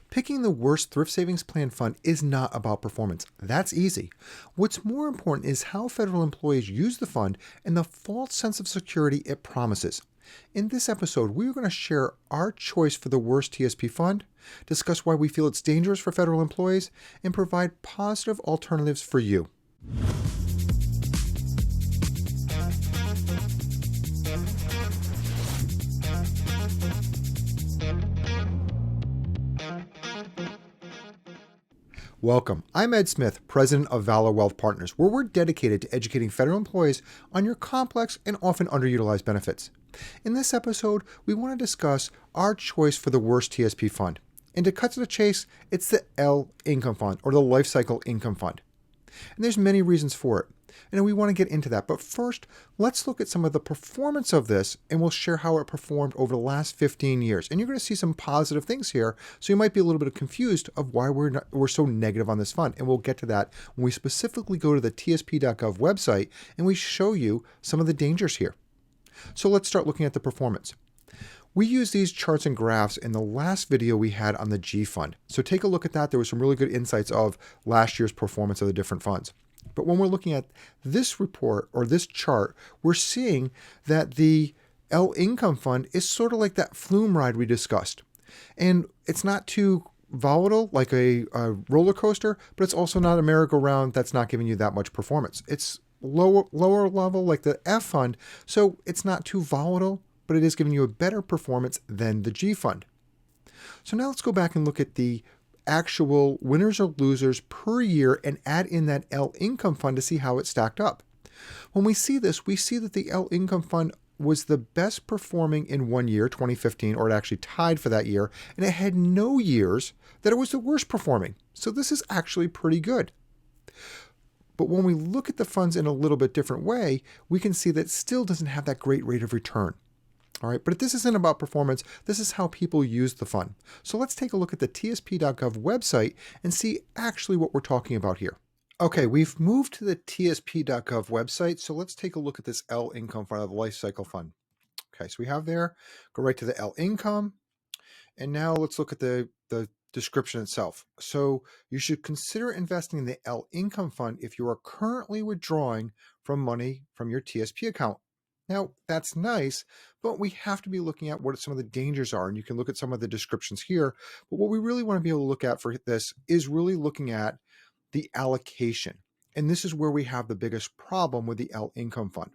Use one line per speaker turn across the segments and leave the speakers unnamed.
Picking the worst thrift savings plan fund is not about performance. That's easy. What's more important is how federal employees use the fund and the false sense of security it promises. In this episode, we're going to share our choice for the worst TSP fund, discuss why we feel it's dangerous for federal employees, and provide positive alternatives for you. Welcome. I'm Ed Smith, president of Valor Wealth Partners, where we're dedicated to educating federal employees on your complex and often underutilized benefits. In this episode, we want to discuss our choice for the worst TSP fund. And to cut to the chase, it's the L Income Fund, or the Life Cycle Income Fund. And there's many reasons for it. And we want to get into that. But first, let's look at some of the performance of this, and we'll share how it performed over the last 15 years. And you're going to see some positive things here, so you might be a little bit confused of why we're so negative on this fund. And we'll get to that when we specifically go to the tsp.gov website and we show you some of the dangers here. So let's start looking at the performance. We used these charts and graphs in the last video we had on the G Fund. So take a look at that. There were some really good insights of last year's performance of the different funds. But when we're looking at this report or this chart, we're seeing that the L Income Fund is sort of like that flume ride we discussed. And it's not too volatile like a roller coaster, but it's also not a merry-go-round that's not giving you that much performance. It's lower level like the F Fund, so it's not too volatile, but it is giving you a better performance than the G Fund. So now let's go back and look at the actual winners or losers per year and add in that L Income Fund to see how it stacked up. When we see this, we see that the L Income Fund was the best performing in one year, 2015, or it actually tied for that year, and it had no years that it was the worst performing. So this is actually pretty good. But when we look at the funds in a little bit different way, we can see that it still doesn't have that great rate of return. All right, but this isn't about performance. This is how people use the fund. So let's take a look at the tsp.gov website and see actually what we're talking about here. Okay, we've moved to the tsp.gov website. So let's take a look at this L Income Fund, the Life Cycle Fund. Okay, so we have there, go right to the L Income. And now let's look at the description itself. So you should consider investing in the L Income Fund if you are currently withdrawing from money from your TSP account. Now, that's nice, but we have to be looking at what some of the dangers are, and you can look at some of the descriptions here. But what we really want to be able to look at for this is really looking at the allocation. And this is where we have the biggest problem with the L Income Fund.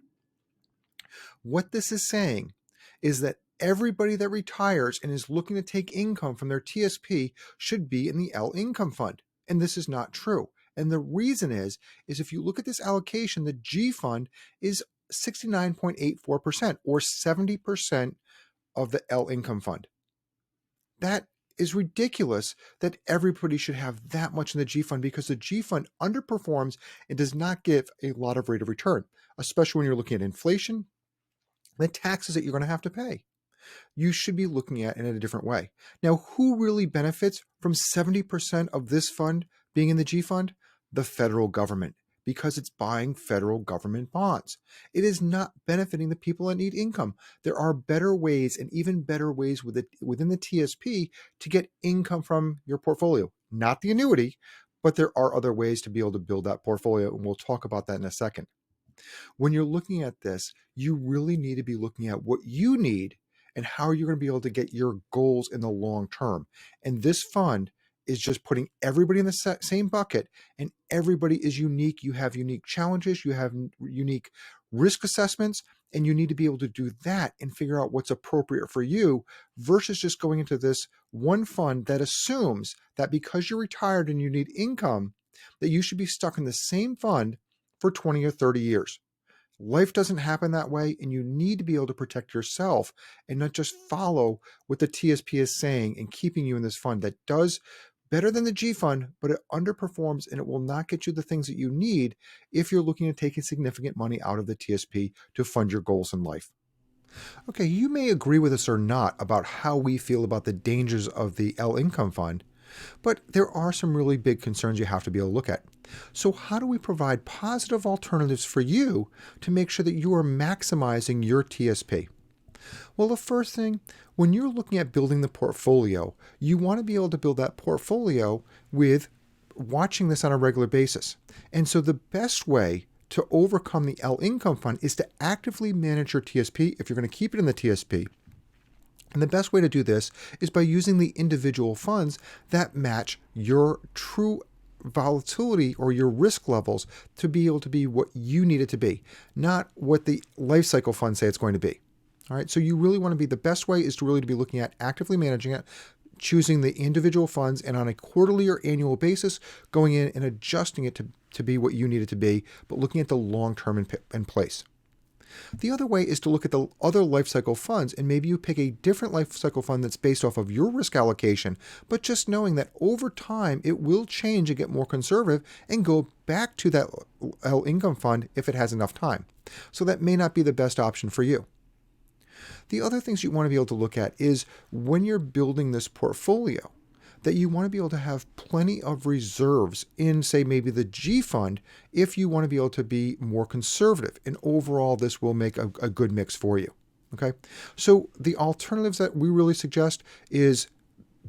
What this is saying is that everybody that retires and is looking to take income from their TSP should be in the L Income Fund. And this is not true. And the reason is if you look at this allocation, the G Fund is 69.84%, or 70% of the L Income Fund. That is ridiculous that everybody should have that much in the G Fund, because the G Fund underperforms and does not give a lot of rate of return, especially when you're looking at inflation, the taxes that you're going to have to pay. You should be looking at it in a different way. Now, who really benefits from 70% of this fund being in the G Fund? The federal government, because it's buying federal government bonds. It is not benefiting the people that need income. There are better ways, and even better ways within the TSP to get income from your portfolio. Not the annuity, but there are other ways to be able to build that portfolio, and we'll talk about that in a second. When you're looking at this, you really need to be looking at what you need and how you're going to be able to get your goals in the long term. And this fund is just putting everybody in the same bucket, and everybody is unique. You have unique challenges, you have unique risk assessments, and you need to be able to do that and figure out what's appropriate for you versus just going into this one fund that assumes that because you're retired and you need income, that you should be stuck in the same fund for 20 or 30 years. Life doesn't happen that way, and you need to be able to protect yourself and not just follow what the TSP is saying and keeping you in this fund that does better than the G Fund, but it underperforms, and it will not get you the things that you need if you're looking at taking significant money out of the TSP to fund your goals in life. Okay, you may agree with us or not about how we feel about the dangers of the L Income Fund, but there are some really big concerns you have to be able to look at. So how do we provide positive alternatives for you to make sure that you are maximizing your TSP? Well, the first thing, when you're looking at building the portfolio, you want to be able to build that portfolio with watching this on a regular basis. And so the best way to overcome the L income fund is to actively manage your TSP if you're going to keep it in the TSP. And the best way to do this is by using the individual funds that match your true volatility or your risk levels to be able to be what you need it to be, not what the life cycle funds say it's going to be. All right, so you really want to be, the best way is to really to be looking at actively managing it, choosing the individual funds, and on a quarterly or annual basis, going in and adjusting it to be what you need it to be, but looking at the long term in place. The other way is to look at the other life cycle funds, and maybe you pick a different life cycle fund that's based off of your risk allocation, but just knowing that over time it will change and get more conservative and go back to that L income fund if it has enough time. So that may not be the best option for you. The other things you want to be able to look at is when you're building this portfolio, that you want to be able to have plenty of reserves in, say, maybe the G fund if you want to be able to be more conservative. And overall, this will make a good mix for you. Okay. So the alternatives that we really suggest is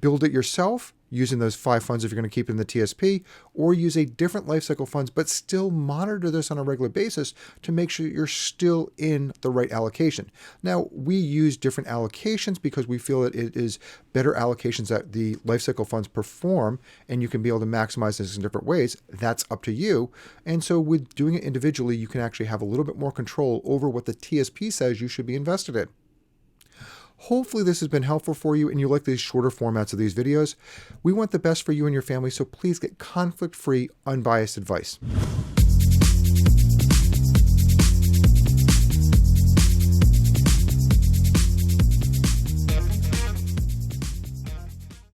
build it yourself using those 5 funds if you're going to keep it in the TSP, or use a different life cycle funds, but still monitor this on a regular basis to make sure you're still in the right allocation. Now, we use different allocations because we feel that it is better allocations that the life cycle funds perform, and you can be able to maximize this in different ways. That's up to you. And so with doing it individually, you can actually have a little bit more control over what the TSP says you should be invested in. Hopefully this has been helpful for you and you like these shorter formats of these videos. We want the best for you and your family, so please get conflict-free, unbiased advice.